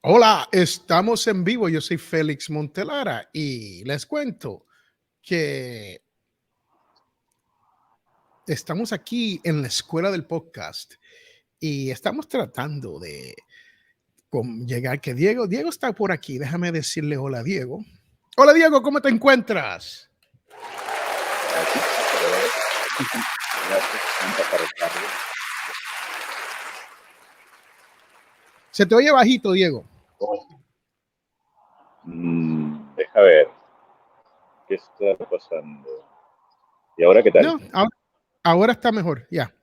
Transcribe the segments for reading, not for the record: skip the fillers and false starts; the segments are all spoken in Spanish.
Hola, estamos en vivo. Yo soy Félix Montelara y les cuento que estamos aquí en la escuela del podcast y estamos tratando de llegar que Diego está por aquí. Déjame decirle hola, Diego. Hola, Diego, ¿cómo te encuentras? Se te oye bajito, Diego. Deja ver qué está pasando. ¿Y ahora qué tal? No, ahora está mejor, ya.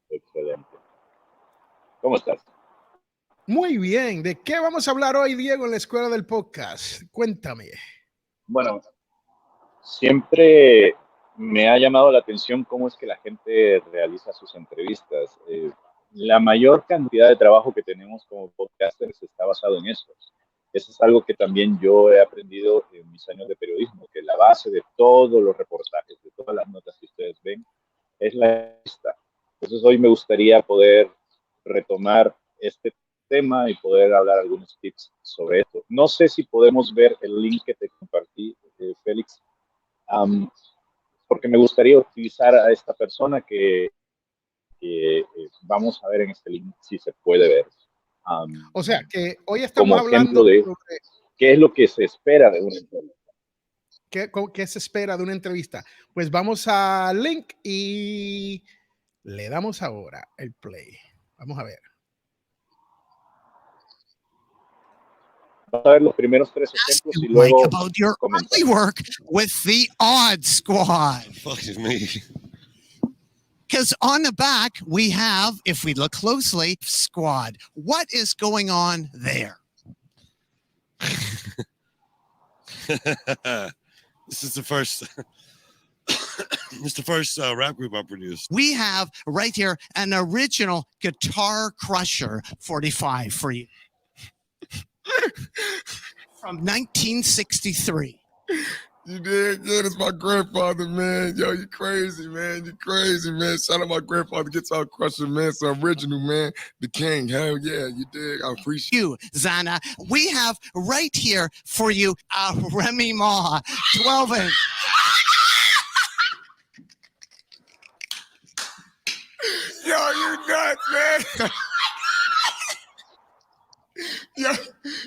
Excelente. ¿Cómo estás? Muy bien. ¿De qué vamos a hablar hoy, Diego, en la escuela del podcast? Cuéntame. Bueno, siempre me ha llamado la atención cómo es que la gente realiza sus entrevistas. La mayor cantidad de trabajo que tenemos como podcasters está basado en eso. Eso es algo que también yo he aprendido en mis años de periodismo, que la base de todos los reportajes, de todas las notas que ustedes ven, es la entrevista. Entonces hoy me gustaría poder retomar este tema y poder hablar algunos tips sobre esto. No sé si podemos ver el link que te compartí, Félix, porque me gustaría utilizar a esta persona que vamos a ver en este link si se puede ver. O sea, que hoy estamos Como hablando ejemplo de sobre qué es lo que se espera de una entrevista. ¿Qué se espera de una entrevista? Pues vamos al link y le damos ahora el play. Vamos a ver. Vamos a ver los primeros tres ejemplos y Mike, luego about your comentar. early work with the Odd Squad. Fuck me. Because on the back, we have, if we look closely, Squad. What is going on there? This is the first. It's the first rap group I produced. We have right here an original Guitar Crusher 45 for you. From 1963. You did? Yeah, that's my grandfather, man. Yo, you crazy, man. You crazy, man. Shout out my grandfather, Guitar Crusher, man. It's the original, man. The king. Hell yeah, you dig? I appreciate you, Zana. We have right here for you a Remy Ma 12-inch. Yo, you nuts, man. Yo,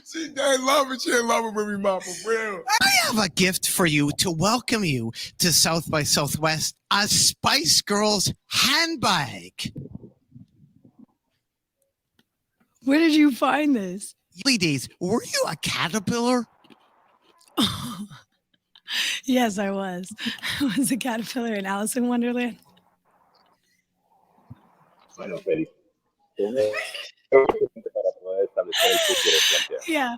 she ain't love it. She ain't love it with me, Ma, for real. I have a gift for you to welcome you to South by Southwest, a Spice Girls handbag. Where did you find this? Ladies, were you a caterpillar? Yes, I was. I was a caterpillar in Alice in Wonderland. Bueno, Félix, para poder establecer el que quieres plantear. Yeah.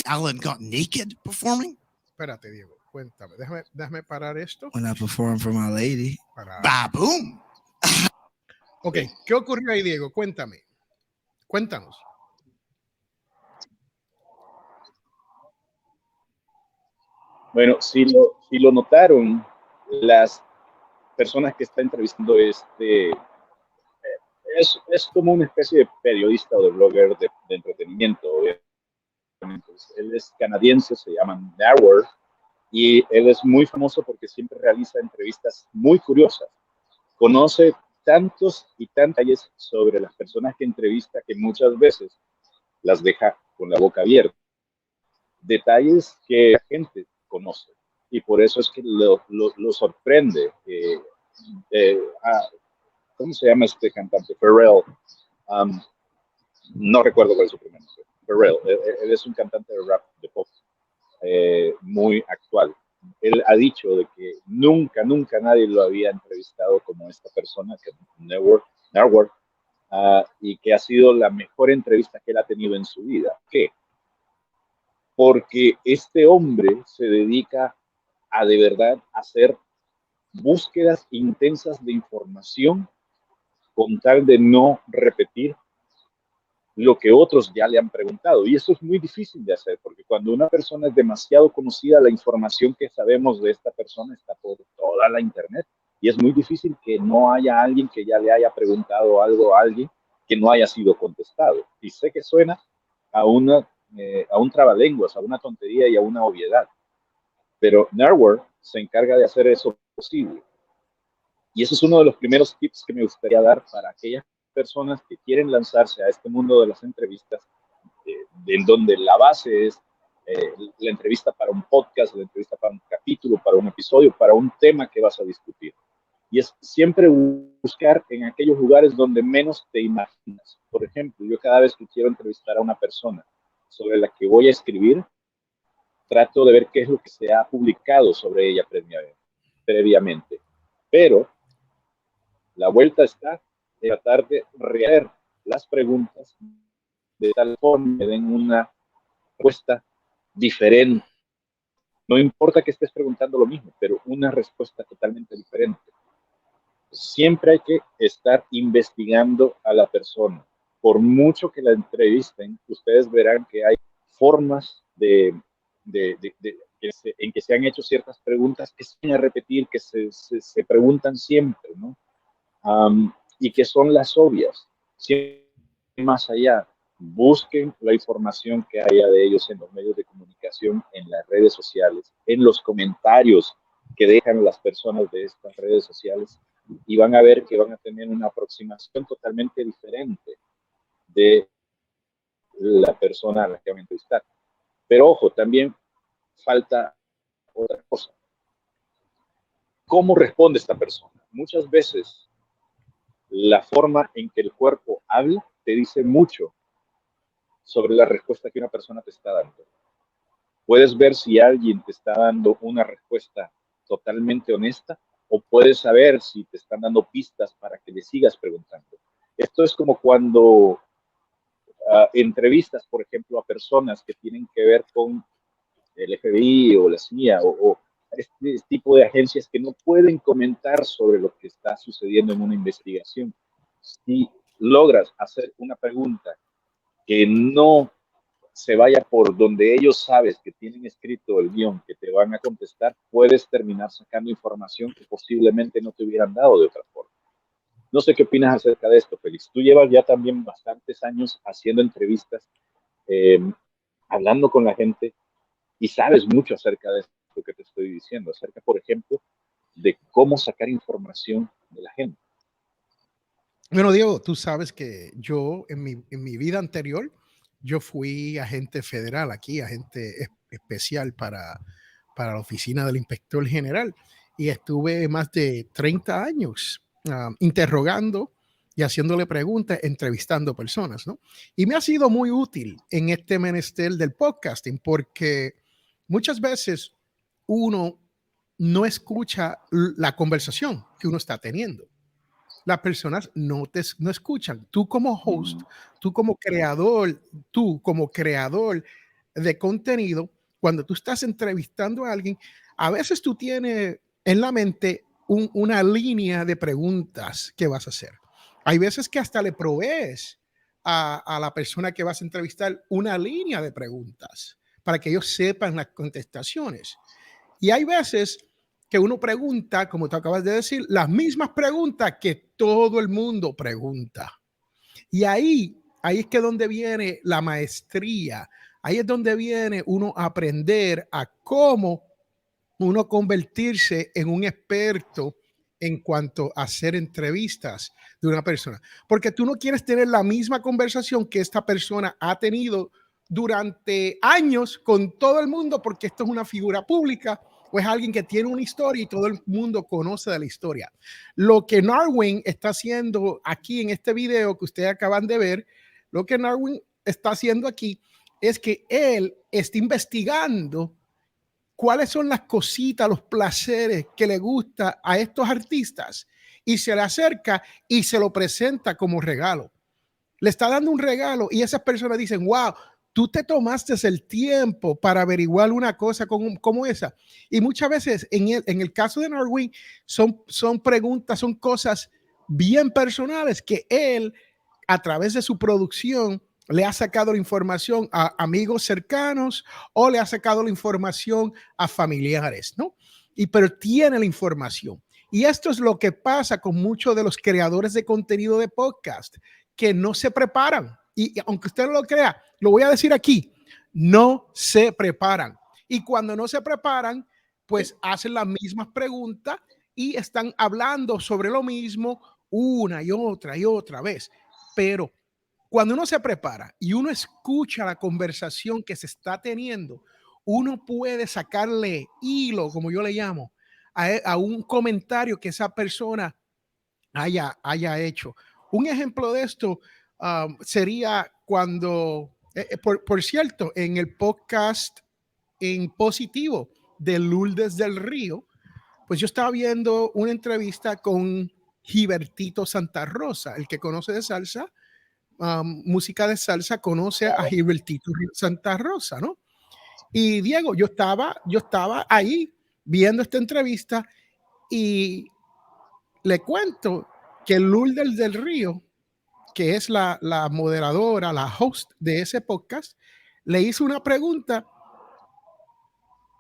Alan got naked performing? Espérate, Diego, cuéntame. Déjame parar esto. When I perform for my lady. Ba-boom. Ok, ¿qué ocurrió ahí, Diego? Cuéntame. Cuéntanos. Bueno, si lo notaron, las personas que está entrevistando es como una especie de periodista o de blogger de entretenimiento. Él es canadiense, se llama Narwhal, y él es muy famoso porque siempre realiza entrevistas muy curiosas. Conoce tantos y tantos detalles sobre las personas que entrevista que muchas veces las deja con la boca abierta. Detalles que la gente conoce y por eso es que lo sorprende. ¿Cómo se llama este cantante? Pharrell. No recuerdo cuál es su primer nombre. Pharrell. Él es un cantante de rap de pop muy actual. Él ha dicho de que nunca nadie lo había entrevistado como esta persona, que Narwhal, y que ha sido la mejor entrevista que él ha tenido en su vida. ¿Qué? Porque este hombre se dedica a de verdad hacer búsquedas intensas de información con tal de no repetir lo que otros ya le han preguntado. Y eso es muy difícil de hacer, porque cuando una persona es demasiado conocida, la información que sabemos de esta persona está por toda la internet. Y es muy difícil que no haya alguien que ya le haya preguntado algo a alguien que no haya sido contestado. Y sé que suena a un trabalenguas, a una tontería y a una obviedad. Pero Nerdware se encarga de hacer eso posible. Y ese es uno de los primeros tips que me gustaría dar para aquellas personas que quieren lanzarse a este mundo de las entrevistas, en donde la base es la entrevista para un podcast, la entrevista para un capítulo, para un episodio, para un tema que vas a discutir. Y es siempre buscar en aquellos lugares donde menos te imaginas. Por ejemplo, yo cada vez que quiero entrevistar a una persona sobre la que voy a escribir, trato de ver qué es lo que se ha publicado sobre ella previamente. Pero la vuelta está en tratar de rehacer las preguntas de tal forma que den una respuesta diferente. No importa que estés preguntando lo mismo, pero una respuesta totalmente diferente. Siempre hay que estar investigando a la persona. Por mucho que la entrevisten, ustedes verán que hay formas en que se han hecho ciertas preguntas que se van a repetir, que se preguntan siempre, ¿no? Y que son las obvias. Siempre más allá, busquen la información que haya de ellos en los medios de comunicación, en las redes sociales, en los comentarios que dejan las personas de estas redes sociales, y van a ver que van a tener una aproximación totalmente diferente de la persona a la que van a entrevistar. Pero ojo, también falta otra cosa. ¿Cómo responde esta persona? Muchas veces la forma en que el cuerpo habla te dice mucho sobre la respuesta que una persona te está dando. Puedes ver si alguien te está dando una respuesta totalmente honesta, o puedes saber si te están dando pistas para que le sigas preguntando. Esto es como cuando entrevistas, por ejemplo, a personas que tienen que ver con el FBI o la CIA o este tipo de agencias que no pueden comentar sobre lo que está sucediendo en una investigación. Si logras hacer una pregunta que no se vaya por donde ellos sabes que tienen escrito el guión que te van a contestar, puedes terminar sacando información que posiblemente no te hubieran dado de otra forma. No sé qué opinas acerca de esto, Félix. Tú llevas ya también bastantes años haciendo entrevistas, hablando con la gente, y sabes mucho acerca de esto que te estoy diciendo, acerca, por ejemplo, de cómo sacar información de la gente. Bueno, Diego, tú sabes que yo en mi vida anterior, yo fui agente federal aquí, agente especial para la oficina del inspector general, y estuve más de 30 años interrogando y haciéndole preguntas, entrevistando personas, ¿no? Y me ha sido muy útil en este menester del podcasting, porque muchas veces uno no escucha la conversación que uno está teniendo. Las personas no escuchan. Tú como host, tú como creador de contenido, cuando tú estás entrevistando a alguien, a veces tú tienes en la mente una línea de preguntas que vas a hacer. Hay veces que hasta le provees a la persona que vas a entrevistar una línea de preguntas para que ellos sepan las contestaciones. Y hay veces que uno pregunta, como tú acabas de decir, las mismas preguntas que todo el mundo pregunta. Y ahí es que donde viene la maestría. Ahí es donde viene uno a aprender a cómo uno convertirse en un experto en cuanto a hacer entrevistas de una persona. Porque tú no quieres tener la misma conversación que esta persona ha tenido durante años con todo el mundo, porque esto es una figura pública o es alguien que tiene una historia y todo el mundo conoce de la historia. Lo que Narwin está haciendo aquí en este video que ustedes acaban de ver, lo que Narwin está haciendo aquí es que él está investigando cuáles son las cositas, los placeres que le gusta a estos artistas, y se le acerca y se lo presenta como regalo. Le está dando un regalo y esas personas dicen, wow, tú te tomaste el tiempo para averiguar una cosa como esa. Y muchas veces en el caso de Narwin son preguntas, son cosas bien personales que él, a través de su producción, le ha sacado la información a amigos cercanos o le ha sacado la información a familiares, ¿no? Pero tiene la información. Y esto es lo que pasa con muchos de los creadores de contenido de podcast, que no se preparan. y aunque usted no lo crea, lo voy a decir aquí, no se preparan. Y cuando no se preparan, pues hacen las mismas preguntas y están hablando sobre lo mismo una y otra vez. Pero cuando uno se prepara y uno escucha la conversación que se está teniendo, uno puede sacarle hilo, como yo le llamo, a un comentario que esa persona haya hecho. Un ejemplo de esto sería cuando, por cierto, en el podcast en positivo de Lourdes del Río, pues yo estaba viendo una entrevista con Gibertito Santa Rosa. El que conoce de salsa, música de salsa, conoce a Gibertito Santa Rosa, ¿no? Y Diego, yo estaba ahí viendo esta entrevista y le cuento que Lourdes del Río, que es la moderadora, la host de ese podcast, le hizo una pregunta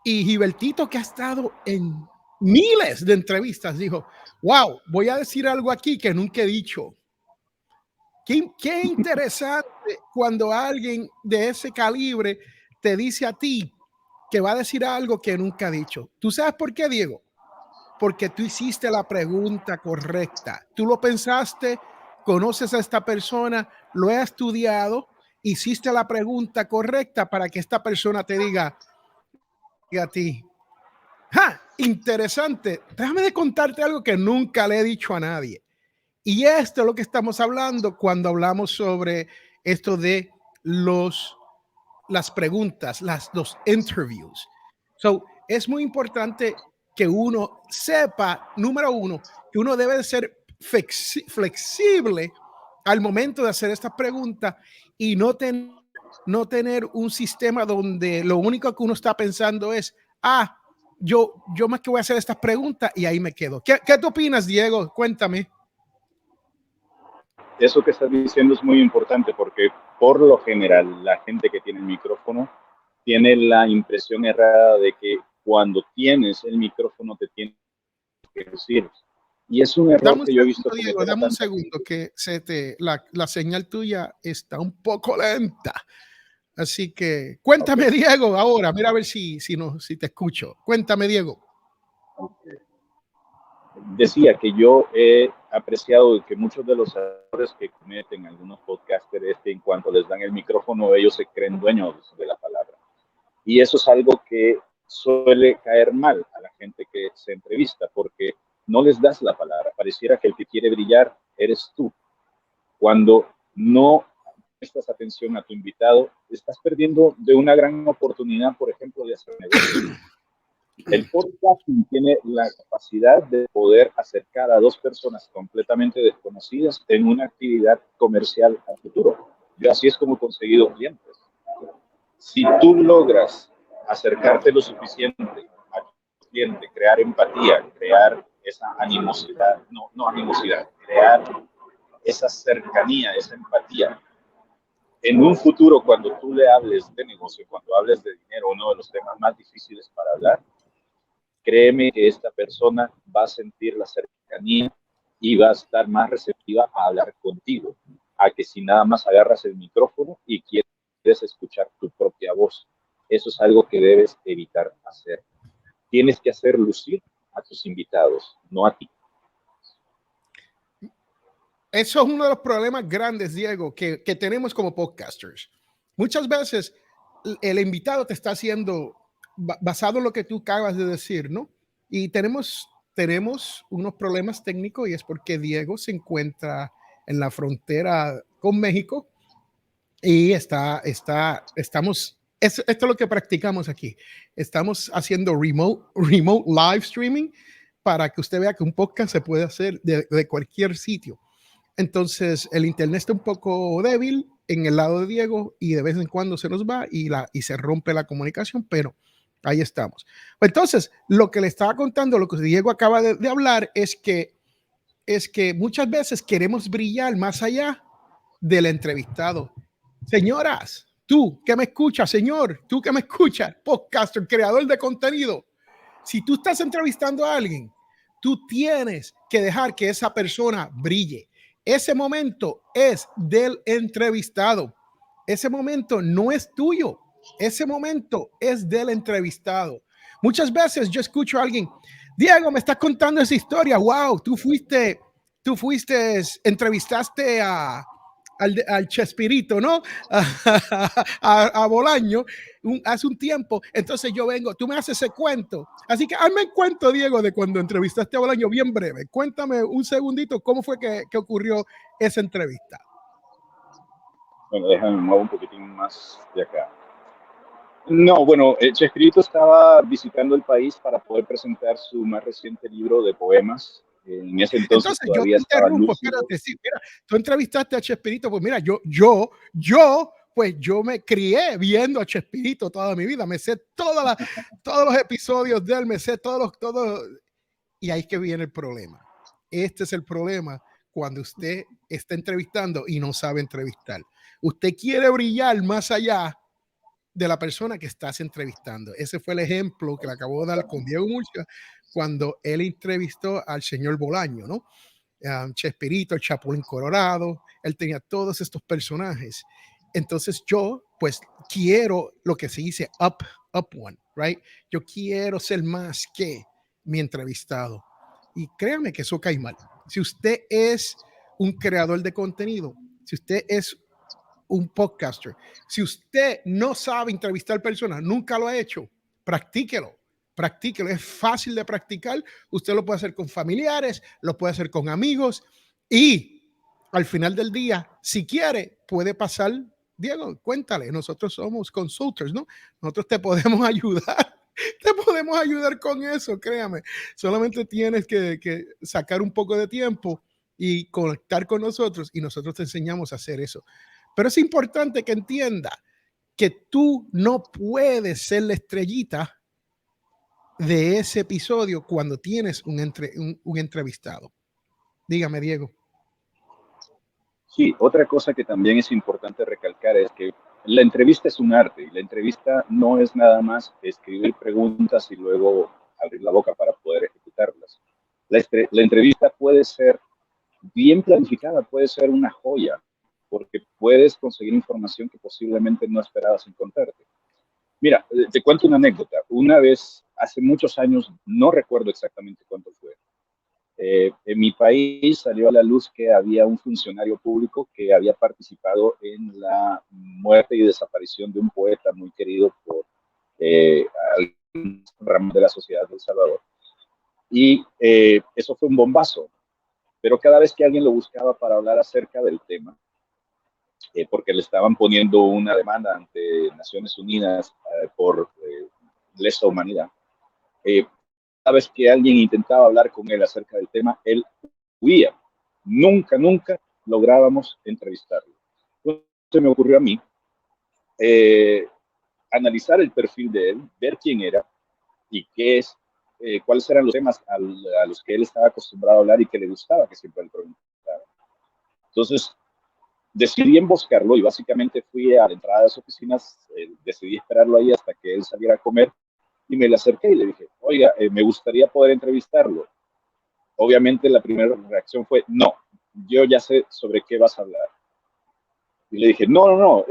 y Gibertito, que ha estado en miles de entrevistas, dijo, wow, voy a decir algo aquí que nunca he dicho. Qué interesante cuando alguien de ese calibre te dice a ti que va a decir algo que nunca ha dicho. ¿Tú sabes por qué, Diego? Porque tú hiciste la pregunta correcta. Tú lo pensaste, conoces a esta persona, lo has estudiado, hiciste la pregunta correcta para que esta persona te diga a ti, ¡ja! Interesante. Déjame de contarte algo que nunca le he dicho a nadie. Y esto es lo que estamos hablando cuando hablamos sobre esto de las preguntas, los interviews. So, es muy importante que uno sepa, número uno, que uno debe de ser flexible al momento de hacer estas preguntas y no tener un sistema donde lo único que uno está pensando es, yo más que voy a hacer estas preguntas y ahí me quedo. ¿Qué tú opinas, Diego? Cuéntame. Eso que estás diciendo es muy importante porque por lo general la gente que tiene el micrófono tiene la impresión errada de que cuando tienes el micrófono te tienes que decir. Y es un error que yo he visto. Diego, dame un segundo que la señal tuya está un poco lenta. Así que cuéntame, okay. Diego, ahora, mira a ver si te escucho. Cuéntame, Diego. Okay. Decía que yo he apreciado que muchos de los errores que cometen algunos podcasters es que en cuanto les dan el micrófono ellos se creen dueños de la palabra. Y eso es algo que suele caer mal a la gente que se entrevista porque no les das la palabra. Pareciera que el que quiere brillar eres tú. Cuando no prestas atención a tu invitado, estás perdiendo de una gran oportunidad, por ejemplo, de hacer negocio. El podcasting tiene la capacidad de poder acercar a dos personas completamente desconocidas en una actividad comercial a futuro. Yo así es como he conseguido clientes. Si tú logras acercarte lo suficiente a tu cliente, crear empatía, crear esa animosidad, no animosidad, crear esa cercanía, esa empatía, en un futuro cuando tú le hables de negocio, cuando hables de dinero, uno de los temas más difíciles para hablar, créeme que esta persona va a sentir la cercanía y va a estar más receptiva a hablar contigo, a que si nada más agarras el micrófono y quieres escuchar tu propia voz. Eso es algo que debes evitar hacer. Tienes que hacer lucir a tus invitados, no a ti. Eso es uno de los problemas grandes, Diego, que tenemos como podcasters. Muchas veces el invitado te está haciendo basado en lo que tú acabas de decir, ¿no? Y tenemos unos problemas técnicos y es porque Diego se encuentra en la frontera con México y esto es lo que practicamos aquí. Estamos haciendo remote live streaming para que usted vea que un podcast se puede hacer de cualquier sitio. Entonces, el internet está un poco débil en el lado de Diego y de vez en cuando se nos va y se rompe la comunicación, pero ahí estamos. Entonces, lo que le estaba contando, lo que Diego acaba de hablar es que muchas veces queremos brillar más allá del entrevistado. Señoras, tú que me escuchas, señor, tú que me escuchas, podcaster, creador de contenido, si tú estás entrevistando a alguien, tú tienes que dejar que esa persona brille. ese momento es del entrevistado. Ese momento no es tuyo. Ese momento es del entrevistado. Muchas veces yo escucho a alguien, Diego, me estás contando esa historia. Wow, tú fuiste, entrevistaste al Chespirito, ¿no? A Bolaño hace un tiempo. Entonces yo vengo, tú me haces ese cuento. Así que hazme el cuento, Diego, de cuando entrevistaste a Bolaño, bien breve. Cuéntame un segundito cómo fue que ocurrió esa entrevista. Bueno, déjame mover un poquitín más de acá. No, bueno, Chespirito estaba visitando el país para poder presentar su más reciente libro de poemas. En ese entonces Yo todavía te estaba interrumpo, lúcido. espérate, sí, mira, tú entrevistaste a Chespirito, pues mira, pues yo me crié viendo a Chespirito toda mi vida, me sé todos los episodios de él, me sé todos, y ahí es que viene el problema. Este es el problema cuando usted está entrevistando y no sabe entrevistar. Usted quiere brillar más allá de la persona que estás entrevistando. Ese fue el ejemplo que le acabo de dar con Diego Murcia cuando él entrevistó al señor Bolaño, ¿no? Chespirito, el Chapulín Colorado, él tenía todos estos personajes. Entonces yo, pues, quiero lo que se dice up one, right? Yo quiero ser más que mi entrevistado. Y créanme que eso cae mal. Si usted es un creador de contenido, si usted es un podcaster, si usted no sabe entrevistar personas, nunca lo ha hecho, practíquelo. Practíquelo, es fácil de practicar. Usted lo puede hacer con familiares, lo puede hacer con amigos y al final del día, si quiere, puede pasar. Diego, cuéntale, nosotros somos consultors, ¿no? Nosotros te podemos ayudar. Te podemos ayudar con eso, créame. Solamente tienes que sacar un poco de tiempo y conectar con nosotros y nosotros te enseñamos a hacer eso. Pero es importante que entienda que tú no puedes ser la estrellita de ese episodio cuando tienes un entrevistado. Dígame, Diego. Sí, otra cosa que también es importante recalcar es que la entrevista es un arte y la entrevista no es nada más escribir preguntas y luego abrir la boca para poder ejecutarlas. La entrevista puede ser bien planificada, puede ser una joya, porque puedes conseguir información que posiblemente no esperabas encontrarte. Mira, te cuento una anécdota. Una vez, hace muchos años, no recuerdo exactamente cuánto fue, en mi país salió a la luz que había un funcionario público que había participado en la muerte y desaparición de un poeta muy querido por algunos ramos de la sociedad de El Salvador. Y eso fue un bombazo. Pero cada vez que alguien lo buscaba para hablar acerca del tema, porque le estaban poniendo una demanda ante Naciones Unidas por lesa humanidad, cada vez que alguien intentaba hablar con él acerca del tema, él huía. Nunca lográbamos entrevistarlo. Entonces me ocurrió a mí analizar el perfil de él, ver quién era y cuáles eran los temas a los que él estaba acostumbrado a hablar y que le gustaba que siempre le preguntara. Entonces decidí emboscarlo y básicamente fui a la entrada de su oficina, decidí esperarlo ahí hasta que él saliera a comer y me le acerqué y le dije, oiga, me gustaría poder entrevistarlo. Obviamente la primera reacción fue, no, yo ya sé sobre qué vas a hablar. Y le dije, no,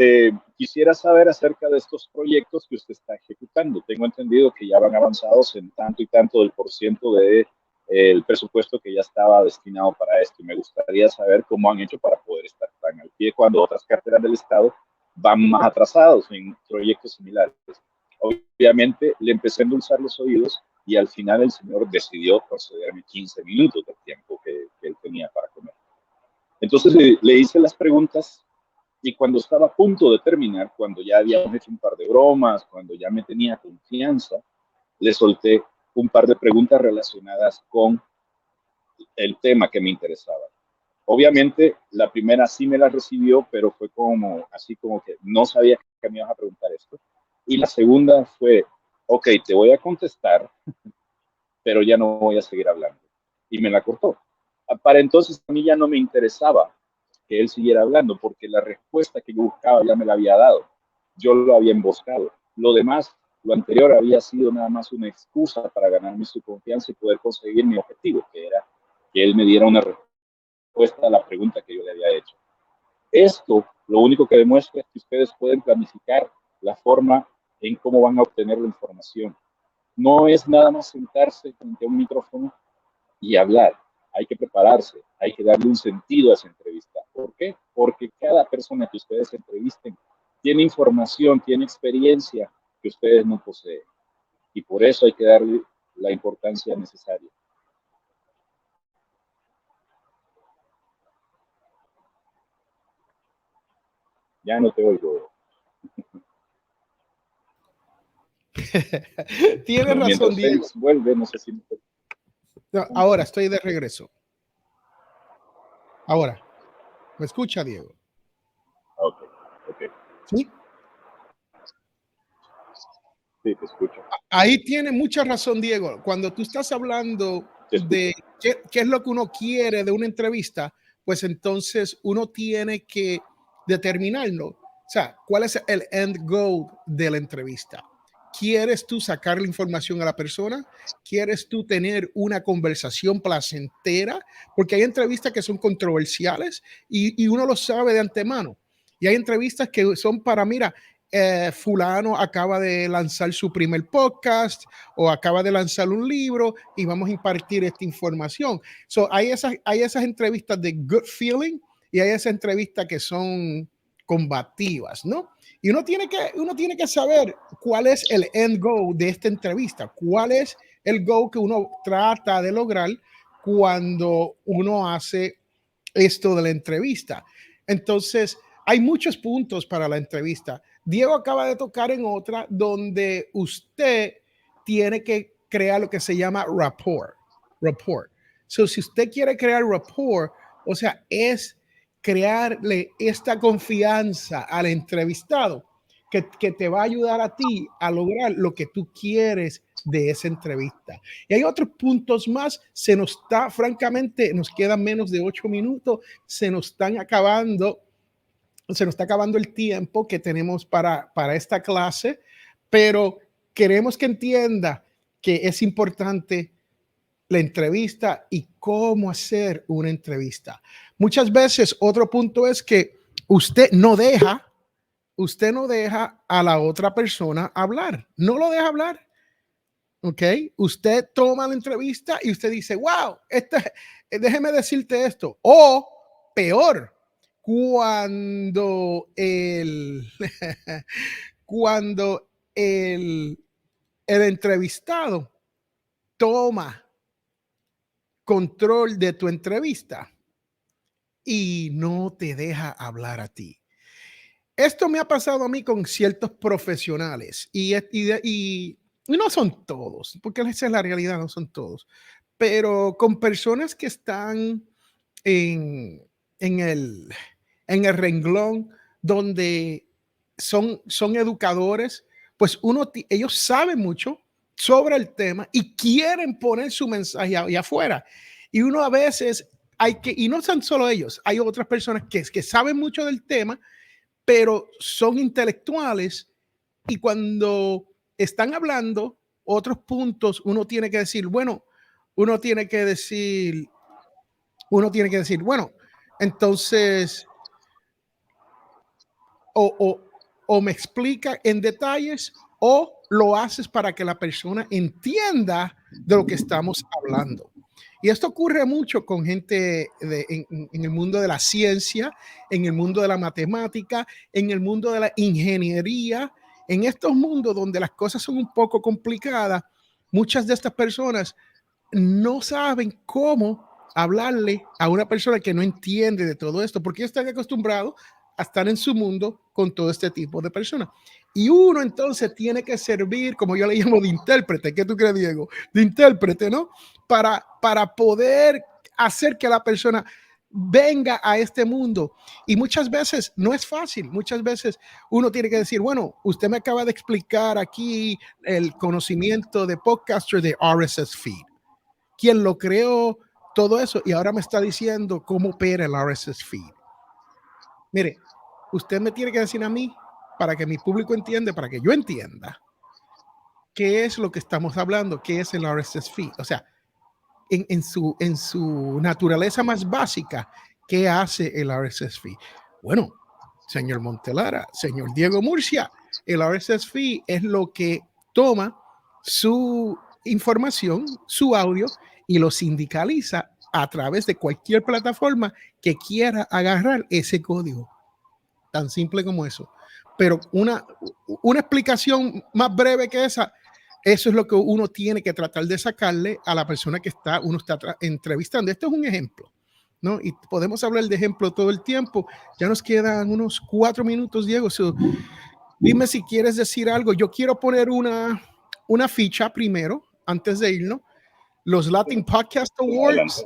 quisiera saber acerca de estos proyectos que usted está ejecutando. Tengo entendido que ya van avanzados en tanto y tanto del % de el presupuesto que ya estaba destinado para esto. Y me gustaría saber cómo han hecho para poder estar tan al pie cuando otras carteras del Estado van más atrasados en proyectos similares. Obviamente le empecé a endulzar los oídos y al final el señor decidió concederme 15 minutos del tiempo que él tenía para comer. Entonces le hice las preguntas y cuando estaba a punto de terminar, cuando ya habíamos hecho un par de bromas, cuando ya me tenía confianza, le solté un par de preguntas relacionadas con el tema que me interesaba. Obviamente, la primera sí me la recibió, pero fue así como que no sabía que me ibas a preguntar esto. Y la segunda fue, ok, te voy a contestar, pero ya no voy a seguir hablando. Y me la cortó. Para entonces a mí ya no me interesaba que él siguiera hablando, porque la respuesta que yo buscaba ya me la había dado. Yo lo había emboscado. Lo demás, lo anterior había sido nada más una excusa para ganarme su confianza y poder conseguir mi objetivo, que era que él me diera una respuesta respuesta a la pregunta que yo le había hecho. Esto lo único que demuestra es que ustedes pueden planificar la forma en cómo van a obtener la información. No es nada más sentarse frente a un micrófono y hablar. Hay que prepararse, hay que darle un sentido a esa entrevista. ¿Por qué? Porque cada persona que ustedes entrevisten tiene información, tiene experiencia que ustedes no poseen. Y por eso hay que darle la importancia necesaria. Ya no te oigo. Tienes razón, Mientras Diego. Félix vuelve, no sé si... No, ahora estoy de regreso. Ahora, ¿me escucha, Diego? Ok. ¿Sí? Sí, te escucho. Ahí tiene mucha razón, Diego. Cuando tú estás hablando de qué es lo que uno quiere de una entrevista, pues entonces uno tiene que determinarlo. O sea, ¿cuál es el end goal de la entrevista? ¿Quieres tú sacar la información a la persona? ¿Quieres tú tener una conversación placentera? Porque hay entrevistas que son controversiales y uno lo sabe de antemano. Y hay entrevistas que son para, mira, fulano acaba de lanzar su primer podcast o acaba de lanzar un libro y vamos a impartir esta información. Hay esas entrevistas de good feeling y hay esas entrevistas que son combativas, ¿no? Y uno tiene que saber cuál es el end goal de esta entrevista, cuál es el goal que uno trata de lograr cuando uno hace esto de la entrevista. Entonces, hay muchos puntos para la entrevista. Diego acaba de tocar en otra donde usted tiene que crear lo que se llama rapport. So, si usted quiere crear rapport, o sea, es crearle esta confianza al entrevistado que te va a ayudar a ti a lograr lo que tú quieres de esa entrevista. Y hay otros puntos más. Francamente, nos quedan menos de 8 minutos. Se nos está acabando el tiempo que tenemos para esta clase, pero queremos que entienda que es importante la entrevista y cómo hacer una entrevista. Muchas veces otro punto es que usted no deja a la otra persona hablar, no lo deja hablar. ¿Ok? Usted toma la entrevista y usted dice, wow, déjeme decirte esto. O peor, cuando cuando el entrevistado toma control de tu entrevista y no te deja hablar a ti. Esto me ha pasado a mí con ciertos profesionales y no son todos, porque esa es la realidad, no son todos, pero con personas que están en, en el, en el renglón donde son educadores, pues ellos saben mucho sobre el tema y quieren poner su mensaje ahí afuera. Y uno a veces y no son solo ellos, hay otras personas que saben mucho del tema, pero son intelectuales y cuando están hablando otros puntos, uno tiene que decir, bueno, entonces, o me explica en detalles o lo haces para que la persona entienda de lo que estamos hablando. Y esto ocurre mucho con gente en el mundo de la ciencia, en el mundo de la matemática, en el mundo de la ingeniería, en estos mundos donde las cosas son un poco complicadas. Muchas de estas personas no saben cómo hablarle a una persona que no entiende de todo esto, porque ellos están acostumbrados a estar en su mundo con todo este tipo de personas. Y uno entonces tiene que servir, como yo le llamo, de intérprete. ¿Qué tú crees, Diego? De intérprete, ¿no? Para poder hacer que la persona venga a este mundo. Y muchas veces no es fácil. Muchas veces uno tiene que decir, bueno, usted me acaba de explicar aquí el conocimiento de podcaster de RSS feed. ¿Quién lo creó? Todo eso. Y ahora me está diciendo cómo opera el RSS feed. Mire, usted me tiene que decir a mí, para que mi público entienda, para que yo entienda, qué es lo que estamos hablando, qué es el RSS feed. O sea, en su naturaleza más básica, ¿qué hace el RSS feed? Bueno, señor Montelara, señor Diego Murcia, el RSS feed es lo que toma su información, su audio, y lo sindicaliza a través de cualquier plataforma que quiera agarrar ese código. Tan simple como eso. Pero una explicación más breve que esa, eso es lo que uno tiene que tratar de sacarle a la persona que uno está entrevistando. Esto es un ejemplo, ¿no? Y podemos hablar de ejemplo todo el tiempo. Ya nos quedan unos 4 minutos, Diego. So, dime si quieres decir algo. Yo quiero poner una ficha primero, antes de irnos. Los Latin Podcast Awards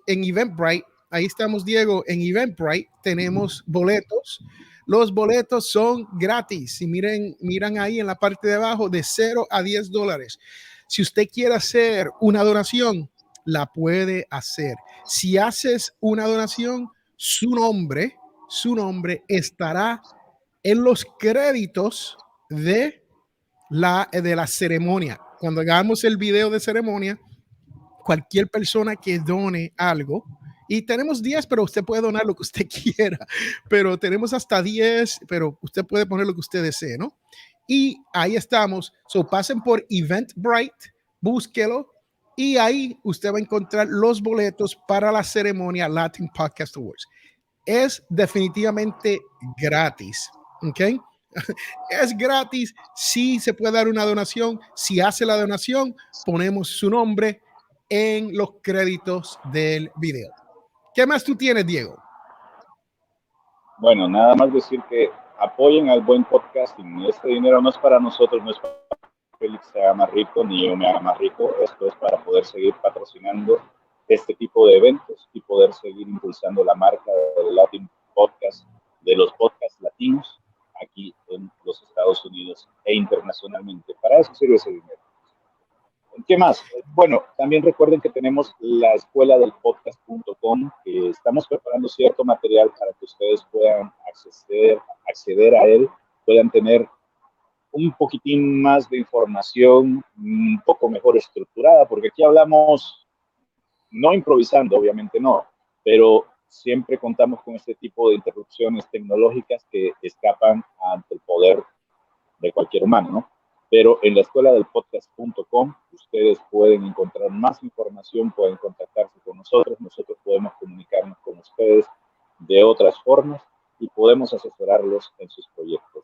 en Eventbrite. Ahí estamos, Diego, en Eventbrite. Tenemos boletos. Los boletos son gratis. Y miran ahí en la parte de abajo, de $0 a $10. Si usted quiere hacer una donación, la puede hacer. Si haces una donación, su nombre estará en los créditos de la ceremonia. Cuando hagamos el video de ceremonia, cualquier persona que done algo, y tenemos 10, pero usted puede donar lo que usted quiera, pero tenemos hasta 10, pero usted puede poner lo que usted desee, ¿no? Y ahí estamos. So, pasen por Eventbrite, búsquelo, y ahí usted va a encontrar los boletos para la ceremonia Latin Podcast Awards. Es definitivamente gratis, ¿ok? Es gratis. Si se puede dar una donación, si hace la donación, ponemos su nombre en los créditos del video. ¿Qué más tú tienes, Diego? Bueno, nada más decir que apoyen al buen podcasting. Este dinero no es para nosotros, no es para que Félix se haga más rico, ni yo me haga más rico. Esto es para poder seguir patrocinando este tipo de eventos y poder seguir impulsando la marca del Latin Podcast, de los podcasts latinos, aquí en los Estados Unidos e internacionalmente. Para eso sirve ese dinero. ¿Qué más? Bueno, también recuerden que tenemos la escuela del podcast.com, que estamos preparando cierto material para que ustedes puedan acceder a él, puedan tener un poquitín más de información, un poco mejor estructurada, porque aquí hablamos, no improvisando, obviamente no, pero siempre contamos con este tipo de interrupciones tecnológicas que escapan ante el poder de cualquier humano, ¿no? Pero en la escuela del podcast.com ustedes pueden encontrar más información, pueden contactarse con nosotros podemos comunicarnos con ustedes de otras formas y podemos asesorarlos en sus proyectos.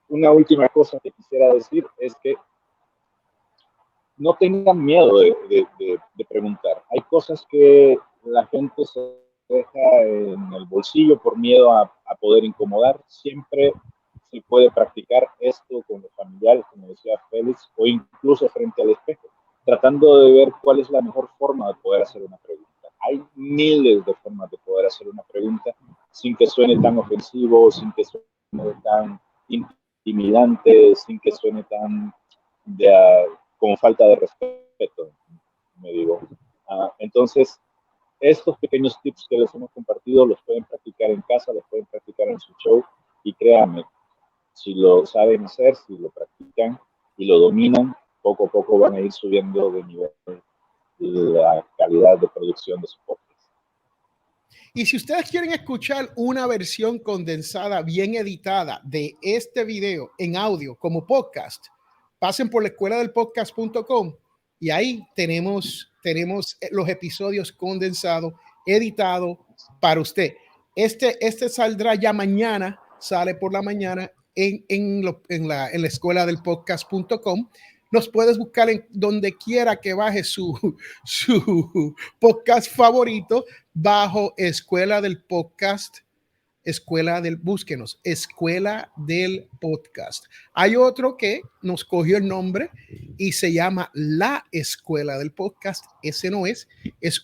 Una última cosa que quisiera decir es que no tengan miedo de preguntar. Hay cosas que la gente se deja en el bolsillo por miedo a poder incomodar. Siempre se puede practicar esto con los familiares, como decía Félix, o incluso frente al espejo, tratando de ver cuál es la mejor forma de poder hacer una pregunta. Hay miles de formas de poder hacer una pregunta sin que suene tan ofensivo, sin que suene tan intimidante, sin que suene tan como falta de respeto, me digo. Entonces, estos pequeños tips que les hemos compartido los pueden practicar en casa, los pueden practicar en su show, y créanme, si lo saben hacer, si lo practican y lo dominan, poco a poco van a ir subiendo de nivel la calidad de producción de su podcast. Y si ustedes quieren escuchar una versión condensada, bien editada de este video en audio como podcast, pasen por la escuela del podcast.com y ahí tenemos los episodios condensados, editados para usted. Este saldrá ya mañana, sale por la mañana en la escuela del podcast.com. Nos puedes buscar en donde quiera que baje su podcast favorito, bajo Escuela del Podcast, búsquenos, Escuela del Podcast. Hay otro que nos cogió el nombre y se llama La Escuela del Podcast. Ese no es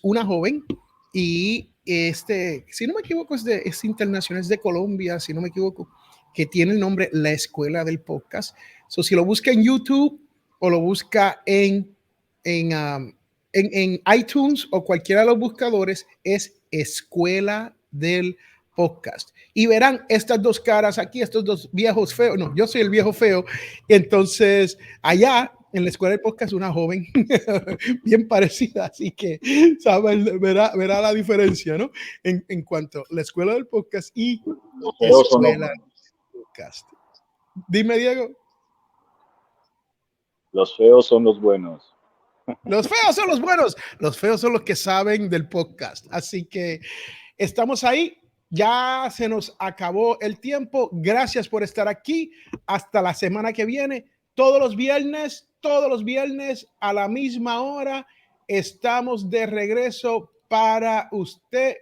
una joven y si no me equivoco, es internacional, es de Colombia, si no me equivoco, que tiene el nombre La Escuela del Podcast. So, si lo busca en YouTube o lo busca en iTunes o cualquiera de los buscadores, es Escuela del Podcast. Y verán estas dos caras aquí, estos dos viejos feos. No, yo soy el viejo feo. Entonces, allá en la escuela del podcast una joven bien parecida, así que verá la diferencia, ¿no? En cuanto a la escuela del podcast y Los feos son los escuela buenos. del podcast. Dime, Diego. Los feos son los buenos. Los feos son los buenos. Los feos son los que saben del podcast. Así que estamos ahí. Ya se nos acabó el tiempo. Gracias por estar aquí. Hasta la semana que viene. Todos los viernes a la misma hora estamos de regreso para usted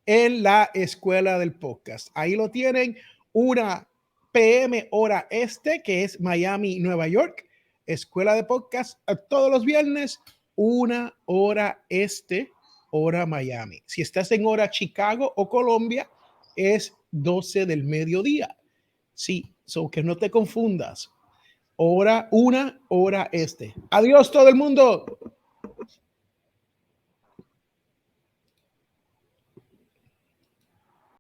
en la escuela del podcast. Ahí lo tienen, 1 p.m. hora este, que es Miami, Nueva York. Escuela de podcast todos los viernes, 1 hora este, hora Miami. Si estás en hora Chicago o Colombia, es 12 del mediodía. Sí, so que no te confundas. 1 hora este. Adiós todo el mundo.